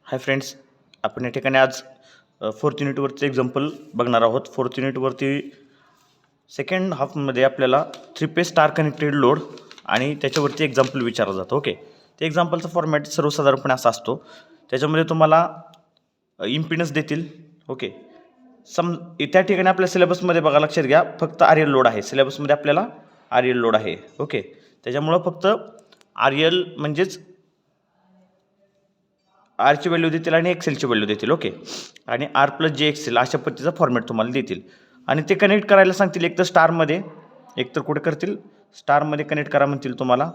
Hi friends, आपण या ठिकाणी आज फोर्थ युनिटवरचं एक्झाम्पल बघणार आहोत. फोर्थ युनिटवरती सेकंड हाफमध्ये आपल्याला 3 फेज स्टार कनेक्टेड लोड आणि त्याच्यावरती एक्झाम्पल विचारलं जातं. ओके, ते एक्झाम्पलचा फॉर्मॅट सर्वसाधारणपणे असा असतो. त्याच्यामध्ये तुम्हाला इम्पिडन्स देतील. ओके, त्या ठिकाणी आपल्या सिलेबसमध्ये बघा, लक्षात घ्या, फक्त आर एल लोड आहे. सिलेबसमध्ये आपल्याला आर एल लोड आहे. ओके, त्याच्यामुळं फक्त आर एल म्हणजेच आरची व्हॅल्यू देतील आणि एक्सेलची व्हॅल्यू देतील. ओके, आणि आर प्लस जे एक्सेल अशा पद्धतीचा फॉर्मॅट तुम्हाला देतील आणि ते कनेक्ट करायला सांगतील. एक तर स्टारमध्ये, एक तर कुठे करतील, स्टारमध्ये कनेक्ट करा म्हणतील तुम्हाला.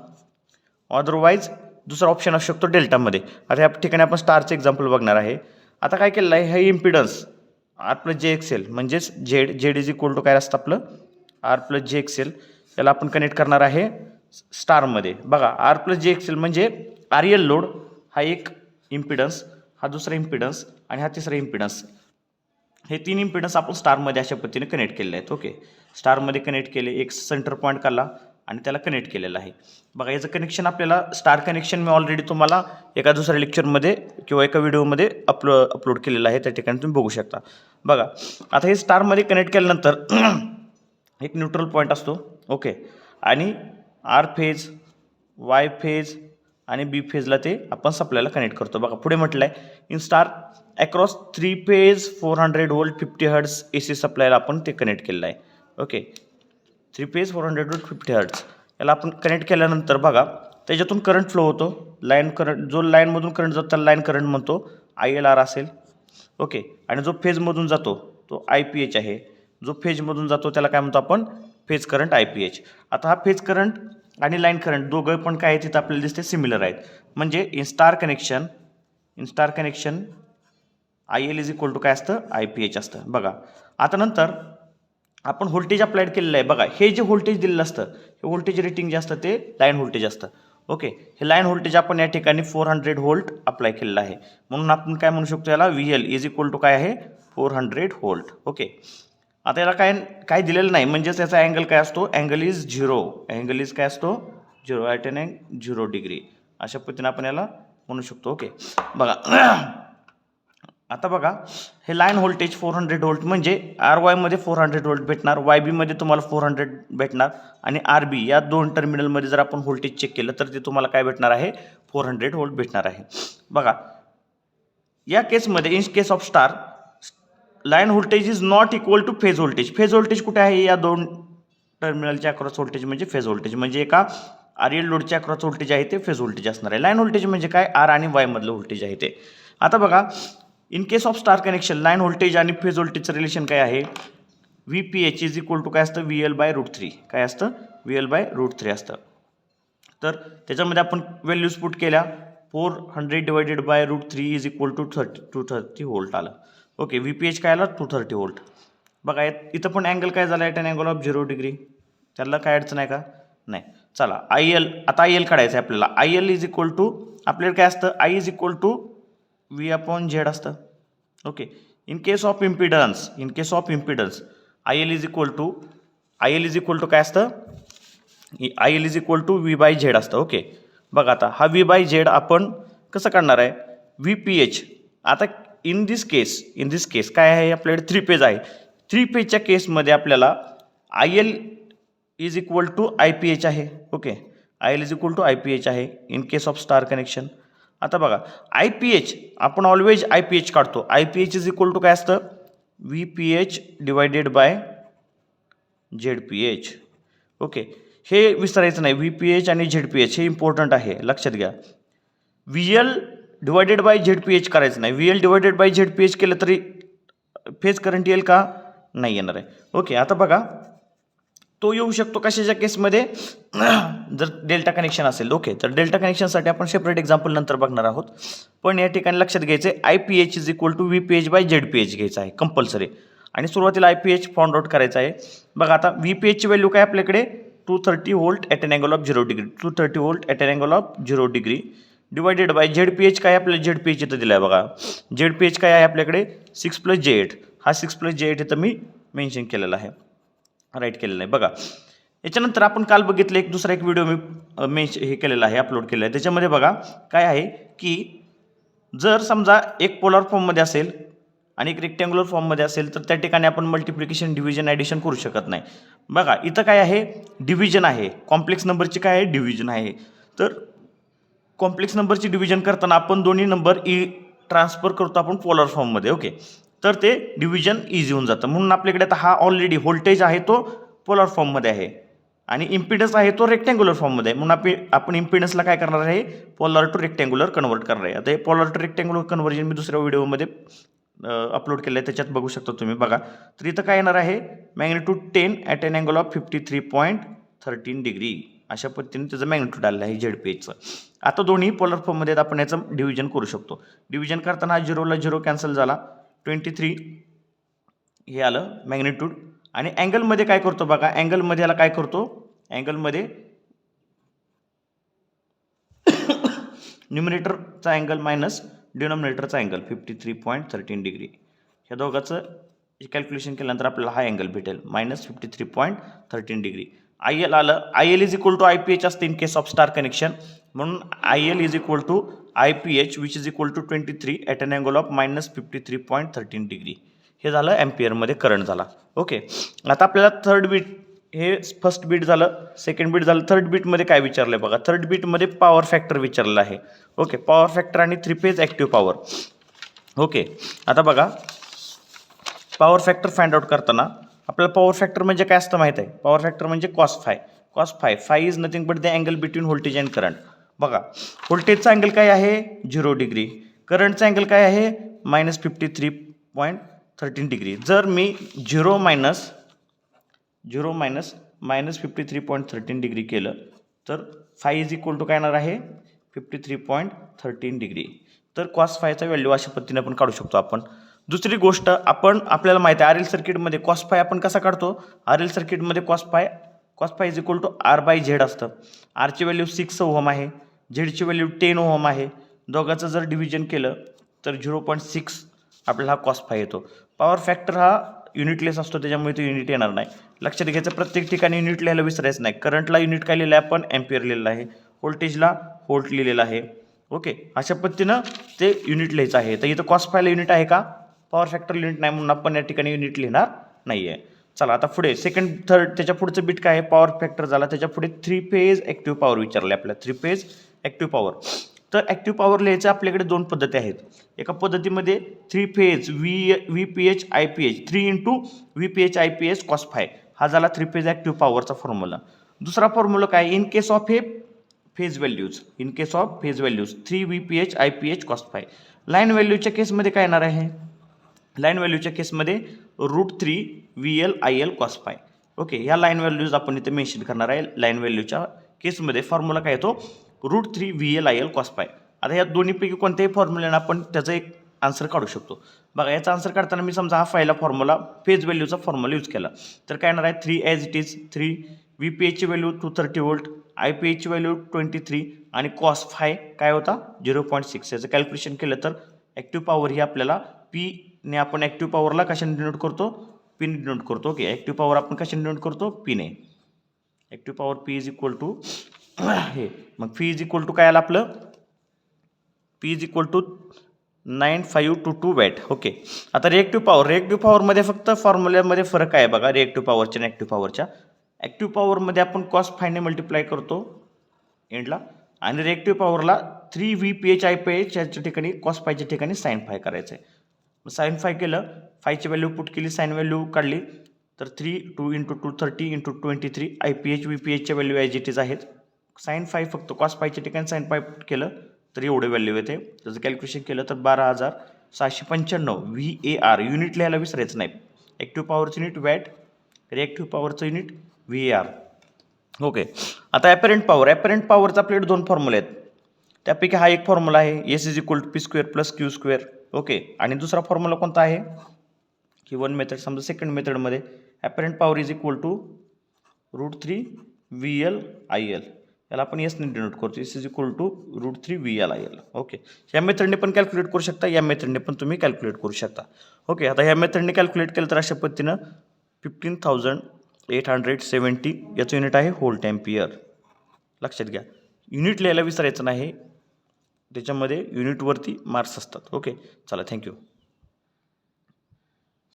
अदरवाईज दुसरा ऑप्शन असू शकतो डेल्टामध्ये. आता या ठिकाणी आपण स्टारचं एक्झाम्पल बघणार आहे. आता काय केलं आहे, हे इम्पिडन्स आर प्लस जे एक्सेल म्हणजेच झेड इज इक्वल टू काय असतं आपलं, आर प्लस जे एक्सेल, याला आपण कनेक्ट करणार आहे स्टारमध्ये. बघा, आर प्लस जे एक्सेल म्हणजे आर एल लोड हा एक इम्पिडन्स, हा दुसरा इम्पिडन्स आणि हा तिसरा इम्पिडन्स. हे 3 इम्पिडन्स आपण स्टारमध्ये अशा पद्धतीने कनेक्ट केलेले आहेत. ओके, स्टारमध्ये कनेक्ट केले, एक सेंटर पॉईंट काढला आणि त्याला कनेक्ट केलेलं आहे. बघा, याचं कनेक्शन आपल्याला स्टार कनेक्शन मी ऑलरेडी तुम्हाला एका दुसऱ्या लेक्चरमध्ये किंवा एका व्हिडिओमध्ये अपलोड केलेलं आहे. त्या ठिकाणी तुम्ही बघू शकता. बघा, आता हे स्टारमध्ये कनेक्ट केल्यानंतर एक न्यूट्रल पॉईंट असतो. ओके, आणि आर फेज, वाय फेज आणि बी फेजला ते आपण सप्लायला कनेक्ट करतो. बघा, पुढे म्हटलं आहे, in star across 3 phase 400 volt 50 hertz AC सप्लायला आपण ते कनेक्ट केलेलं आहे. ओके, 3 फेज 400 वोल्ट 50 हर्ट्ज याला आपण कनेक्ट केल्यानंतर बघा, त्याच्यातून करंट फ्लो होतो. लाईन करंट, जो लाईनमधून करंट जातो त्याला लाईन करंट म्हणतो, ILR असेल. ओके, आणि जो फेजमधून जातो तो IPH आहे. जो फेजमधून जातो त्याला काय म्हणतो आपण, फेज करंट IPH. आता हा फेज करंट आणि लाईन करंट दोघं पण काय आहे तिथं आपल्याला दिसते सिमिलर आहेत. म्हणजे in star connection IL is equal to काय असतं, IPH असतं. बघा, आता नंतर आपण व्होल्टेज अप्लाइड केलेलं आहे. बघा, हे जे व्होल्टेज दिलेलं असतं, हे व्होल्टेज रेटिंग जे असतं ते लाईन व्होल्टेज असतं. ओके, हे लाईन व्होल्टेज आपण या ठिकाणी 400 व्होल्ट अप्लाय केलेलं आहे. म्हणून आपण काय म्हणू शकतो, याला VL इज इक्वल टू काय आहे, 400 व्होल्ट. ओके, आता याला काय दिलेलं नाही, म्हणजेच याचा अँगल काय असतो, अँगल इज 0. अँगल इज काय असतो, 0 ॲट एन 0 डिग्री. अशा पद्धतीने आपण याला म्हणू शकतो. ओके, बघा, आता बघा, हे लाईन व्होल्टेज 400 व्होल्ट म्हणजे RY मध्ये 400 व्होल्ट भेटणार, YB मध्ये तुम्हाला 400 भेटणार आणि RB या दोन टर्मिनलमध्ये जर आपण व्होल्टेज चेक केलं तर ते तुम्हाला काय भेटणार आहे, 400 व्होल्ट भेटणार आहे. बघा, या केसमध्ये, in case of star, line voltage is not equal two phase voltage. Phase voltage कुठे आहे, या दोन टर्मिनलच्या अक्रॉस व्होल्टेज म्हणजे फेज व्होल्टेज. म्हणजे एका RL लोडच्या अक्रॉस व्होल्टेज आहे ते फेज व्होल्टेज असणार आहे. लाईन व्होल्टेज म्हणजे काय, R आणि Y मधलं व्होल्टेज आहे ते. आता बघा, in case of star connection line voltage आणि फेज व्होल्टेजचं रिलेशन काय आहे, VPH इज इक्वल टू काय असतं, VL/√3. काय असतं, VL/√3 असतं. तर त्याच्यामध्ये आपण व्हॅल्यूज पुट केल्या, 400 divided by √3 is equal to 230 volt आलं. ओके, VPH काय आलं, 230 व्होल्ट. बघा, इथं पण अँगल काय झाला, at an angle of 0 degree. त्याला काय अडचण आहे का, नाही. चला, IL, आता IL काढायचं आहे आपल्याला. IL इज इक्वल टू, आपल्याला काय असतं, I is equal to V/Z असतं. Okay, in case of impedance IL is equal to काय असतं, IL is equal to V/Z असतं. ओके, बघा, आता हा V/Z आपण कसं काढणार आहे, VPH. आता इन दिस केस काय आहे, आपल्याकडे 3 फेज आहे. 3 फेजच्या केसमध्ये आपल्याला IL is equal to IPH आहे. Okay, IL is equal to IPH आहे in case of star connection. आता बघा, IPH आपण ऑलवेज IPH काढतो. IPH इज इक्वल टू काय असतं, VPH divided by ZPH. Okay, हे विसरायचं नाही, VPH आणि ZPH हे इम्पॉर्टंट आहे, लक्षात घ्या. VL डिवायडेड बाय ZPH करायचं नाही. VL डिवायडेड बाय ZPH केलं तरी फेज करंट येईल का, नाही येणार आहे. ओके, आता बघा, तो येऊ शकतो कशाच्या केसमध्ये, जर डेल्टा कनेक्शन असेल. ओके, तर डेल्टा कनेक्शनसाठी आपण सेपरेट एक्झाम्पल नंतर बघणार आहोत. पण या ठिकाणी लक्षात घ्यायचं आहे, IPH is equal to VPH/ZPH घ्यायचं आहे कंपल्सरी. आणि सुरुवातीला IPH फाउंड आउट करायचं आहे. बघा, आता VPH ची व्हॅल्यू काय आपल्याकडे, 230 volt at an angle of 0 degree. 230 volt at an angle of 0 degree divided by ZPH काय, आपल्याला ZPH इथं दिलं आहे. बघा, ZPH काय आहे आपल्याकडे, 6 + J8. हा 6 + J8 इथं मी मेन्शन केलेला आहे, राईट केलेलं आहे. बघा, याच्यानंतर आपण काल बघितलं दुसरा एक व्हिडिओ मी हे केलेला आहे, अपलोड केलेला आहे. त्याच्यामध्ये बघा काय आहे की जर समजा एक पोलर फॉर्ममध्ये असेल आणि एक रेक्टँग्युलर फॉर्ममध्ये असेल तर त्या ठिकाणी आपण मल्टिप्लिकेशन डिव्हिजन ॲडिशन करू शकत नाही. बघा इथं काय आहे, डिव्हिजन आहे. कॉम्प्लेक्स नंबरची काय आहे, डिव्हिजन आहे. तर कॉम्प्लेक्स नंबरची डिव्हिजन करताना आपण दोन्ही नंबर ट्रान्सफर करतो आपण पोलर फॉर्ममध्ये. ओके, तर ते डिव्हिजन इझी होऊन जातं. म्हणून आपल्याकडे आता हा ऑलरेडी व्होल्टेज आहे तो पोलर फॉर्ममध्ये आहे आणि इम्पिडन्स आहे तो रेक्टँग्युलर फॉर्ममध्ये आहे. म्हणून आपण इम्पिडन्सला काय करणार आहे, पोलर टू रेक्टँग्युलर कन्वर्ट करणार आहे. आता हे पोलर टू रेक्टँग्युलर कन्व्हर्जन मी दुसऱ्या व्हिडिओमध्ये अपलोड केलं आहे, त्याच्यात बघू शकता तुम्ही. बघा, तर इथं काय येणार आहे, magnitude 10 at an angle of 53.13 degree. अशा पद्धतीने त्याचं मॅग्निट्यूड आलेलं आहे ZPHचं. आता दोन्ही पोलर फॉर्ममध्ये आपण याचं डिव्हिजन करू शकतो. डिव्हिजन करताना 0ला 0 कॅन्सल झाला, 23 हे आलं मॅग्निट्यूड. आणि अँगलमध्ये काय करतो बघा, अँगलमध्ये याला काय करतो, अँगलमध्ये न्युमिनेटरचा अँगल मायनस डिनॉमिनेटरचा अँगल 53.13 डिग्री. ह्या दोघांचं कॅल्क्युलेशन केल्यानंतर आपल्याला हा अँगल भेटेल -53.13 डिग्री. IL आलं, IL is equal to IPH असते in case of star connection. म्हणून IL is equal to IPH which is equal to 23 at an angle of -53.13 degree. हे झालं ॲम्पियरमध्ये करंट झाला. ओके, आता आपल्याला थर्ड बीट, हे फर्स्ट बीट झालं, सेकंड बीट झालं. थर्ड बीटमध्ये काय विचारलं आहे बघा, थर्ड बीटमध्ये पॉवर फॅक्टर विचारलेला आहे. ओके, पॉवर फॅक्टर आणि 3 फेज ॲक्टिव्ह पॉवर. ओके, आता बघा पॉवर फॅक्टर फाइंड आउट करताना आपल्याला पॉवर फॅक्टर म्हणजे काय असतं माहीत आहे. पॉवर फॅक्टर म्हणजे cos phi. Phi is nothing but the angle between voltage and current. बघा, व्होल्टेजचा अँगल काय आहे 0 डिग्री, करंटचा अँगल काय आहे -53.13 डिग्री. जर मी 0 मायनस -53.13 डिग्री केलं तर फाय इज इक्वल टू काय येणार आहे 53.13 डिग्री. तर cos phiचा व्हॅल्यू अशा पद्धतीने आपण काढू शकतो आपण. दुसरी गोष्ट, आपल्याला माहिती आहे RL सर्किटमध्ये cos phi आपण कसा काढतो, RL सर्किटमध्ये cos phi is equal to R/Z असतं. आरची व्हॅल्यू 6 ओहम आहे, झेडची व्हॅल्यू 10 ओहम आहे. दोघांचं जर डिव्हिजन केलं तर 0.6 आपल्याला हा cos phi येतो. पॉवर फॅक्टर हा युनिटलेस असतो त्याच्यामुळे तो युनिट येणार नाही. लक्षात घ्यायचं, प्रत्येक ठिकाणी युनिट लिहायला विसरायचं नाही. करंटला युनिट काय लिहिलं आहे आपण, एम्पियर लिहिलेलं आहे. व्होल्टेजला व्होल्ट लिहिलेलं आहे. ओके, अशा पद्धतीनं ते युनिट लिहायचं आहे. तर इथं cos phi ला युनिट आहे का, पॉवर फॅक्टर युनिट नाही, म्हणून आपण या ठिकाणी युनिट लिहिणार नाही आहे. चला आता पुढे सेकंड थर्ड त्याच्या पुढचं बीट काय आहे, पॉवर फॅक्टर झाला. त्याच्या पुढे 3 फेज ॲक्टिव्ह पॉवर विचारले आपल्याला, 3 फेज ॲक्टिव्ह पॉवर. तर ॲक्टिव्ह पॉवर लिहायचं आपल्याकडे 2 पद्धती आहेत. एका पद्धतीमध्ये 3 phase VPH IPH 3 × VPH IPH cos phi हा झाला 3 फेज ॲक्टिव्ह पॉवरचा फॉर्म्युला. दुसरा फॉर्म्युला काय, in case of phase values 3 VPH IPH cos phi. Line व्हॅल्यूच्या केसमध्ये काय येणार आहे, लाईन व्हॅल्यूच्या केसमध्ये √3 VL IL cos phi. Okay, ह्या लाईन व्हॅल्यूज आपण इथे मेन्शन करणार आहे. लाईन व्हॅल्यूच्या केसमध्ये फॉर्म्युला काय येतो √3 VL IL cos phi. आता या दोन्हीपैकी कोणत्याही फॉर्म्युल्यानं आपण त्याचं एक आन्सर काढू शकतो. बघा, याचा आन्सर काढताना मी समजा हा फायला फॉर्म्युला फेज व्हॅल्यूचा फॉर्म्युला यूज केला तर काय येणार आहे 3 ॲज इट इज 3 VPHची व्हॅल्यू 230 व्होल्ट, IPHची व्हॅल्यू 23 आणि cos phi काय होता 0.6. याचं कॅल्क्युलेशन केलं तर ॲक्टिव्ह पॉवर ही आपल्याला P ने आपण ॲक्टिव्ह पॉवरला कशाने डिनोट करतो, P ने डिनोट करतो. ओके, ॲक्टिव्ह पॉवर आपण कशाने डिनोट करतो, P ने. Active power P is equal to हे, मग P इज इक्वल टू काय आलं आपलं, P is equal to 9522 watt. Okay, आता रिएक्टिव्ह पॉवरमध्ये फक्त फॉर्म्युल्यामध्ये फरक आहे बघा, रिएक्टिव्ह पॉवरच्या आणि ॲक्टिव्ह पॉवरच्या. ॲक्टिव्ह पॉवरमध्ये आपण cos phi ने मल्टिप्लाय करतो एंडला आणि रिएक्टिव्ह पॉवरला 3 VPH IPH याच्या ठिकाणी cos phi च्या ठिकाणी sin phi करायचं आहे. sin phi केलं, फायची व्हॅल्यू पुट केली, साइन व्हॅल्यू काढली तर 3 2 × 230 × 23 IPH VPHच्या व्हॅल्यू ॲज इट इज आहेत. sin phi फक्त cos phi च्या ठिकाणी sin phi पुट केलं तर एवढे व्हॅल्यू येते. त्याचं कॅल्क्युलेशन केलं तर 12,695 VAR. युनिट लिहायला विसरायचं नाही. ॲक्टिव्ह पॉवरचं युनिट वॅट, रिॲक्टिव्ह पॉवरचं युनिट VAR. ओके, आता ॲपरंट पॉवरचा आपल्याकडे 2 फॉर्म्युले आहेत. त्यापैकी हा एक फॉर्म्युला आहे S is equal to P² + Q². Okay, आणि दुसरा फॉर्म्युला कोणता आहे की 1 मेथड, समजा सेकंड मेथडमध्ये apparent power is equal to √3 VL IL. याला आपण S ने डिनोट करतो, S is equal to √3 VL IL. Okay, या मेथडने पण कॅल्क्युलेट करू शकता, या मेथडने पण तुम्ही कॅल्क्युलेट करू शकता. ओके, आता ह्या मेथडने कॅल्क्युलेट केलं तर अशा पद्धतीनं 15,870 याचं युनिट आहे व्होल्ट ॲम्पियर. लक्षात घ्या, युनिट लिहायला विसरायचं नाही. त्याच्यामध्ये युनिटवरती मार्क्स असतात. ओके, चला थँक्यू.